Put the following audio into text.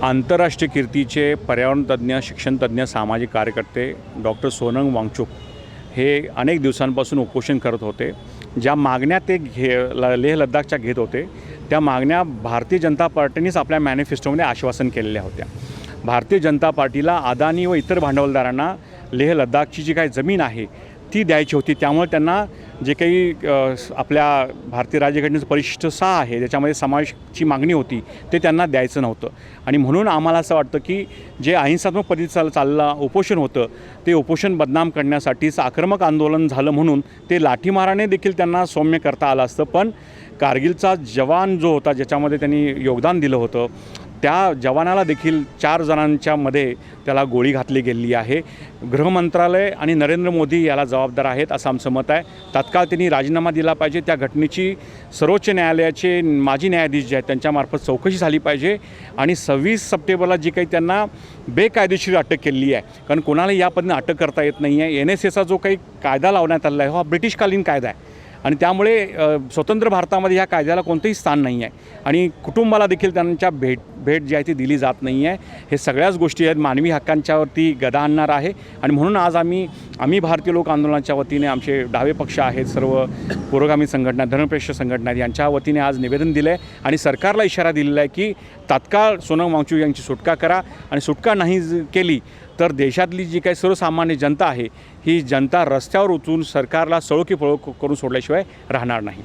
आंतरराष्ट्रीय कीर्तीचे पर्यावरणतज्ञ, शिक्षणतज्ञ, सामाजिक कार्यकर्ते डॉक्टर सोनम वांगचुक हे अनेक दिवसांपासून उपोषण करत होते. ज्या मागण्या ते लेह लडाखच्या घेत होते त्या मागण्या भारतीय जनता पार्टीनेच आपल्या मॅनिफेस्टोमध्ये आश्वासन केलेल्या होत्या. भारतीय जनता पार्टीला अदानी व इतर भांडवलदारांना लेह लडाखची जी काही जमीन आहे ती द्यायची होती. त्यामुळे त्यांना जे काही आपल्या भारतीय राज्यघटनेचं परिशिष्ट 6 आहे ज्याच्यामध्ये समावेशची मागणी होती ते त्यांना द्यायचं नव्हतं. आणि म्हणून आम्हाला असं वाटतं की जे अहिंसात्मक पद्धतीचं चालला उपोषण होतं ते उपोषण बदनाम करण्यासाठीच आक्रमक आंदोलन झालं म्हणून ते लाठीमाराने देखील त्यांना सौम्य करता आलं असतं. पण कारगिलचा जवान जो होता ज्याच्यामध्ये त्यांनी योगदान दिलं होतं त्या जवानाला देखील 4 जणांच्या मध्ये त्याला गोळी घातली गेलेली आहे. गृहमंत्रालय आणि नरेंद्र मोदी याला जबाबदार आहेत असं आमचं मत आहे. तात्काळ त्यांनी राजीनामा दिला पाहिजे. त्या घटनेची सर्वोच्च न्यायालयाचे माजी न्यायाधीश जे आहेत त्यांच्यामार्फत चौकशी झाली पाहिजे आणि 26 सप्टेंबरला जी काही त्यांना बेकायदेशीर अटक केलेली आहे, कारण कोणाला या पद्धतीने अटक करता येत नाही आहे. NSAचा जो काही कायदा लावण्यात आला आहे हा ब्रिटिशकालीन कायदा आहे आणि त्यामुळे स्वतंत्र भारतामध्ये ह्या कायद्याला कोणतंही स्थान नाही आहे आणि कुटुंबाला देखील त्यांच्या भेट जी आहे ती दिली जात नाही आहे. हे सगळ्याच गोष्टी आहेत मानवी हक्कांच्यावरती गदा आणणार आहे. आणि म्हणून आज आम्ही भारतीय लोक आंदोलनाच्या वतीने आमचे डावे पक्ष आहेत, सर्व पुरोगामी संघटना, धर्मनिरपेक्ष संघटना यांच्या वतीने आज निवेदन दिलं आहे आणि सरकारला इशारा दिलेला आहे की तात्काळ सोनम वांगचुक यांची सुटका करा आणि सुटका नाही केली तर देशातली जी काही सर्वसामान्य जनता आहे ही जनता रस्त्यावर उतरून सरकारला सळो की पळो करून सोडल्याशिवाय राहणार नाही.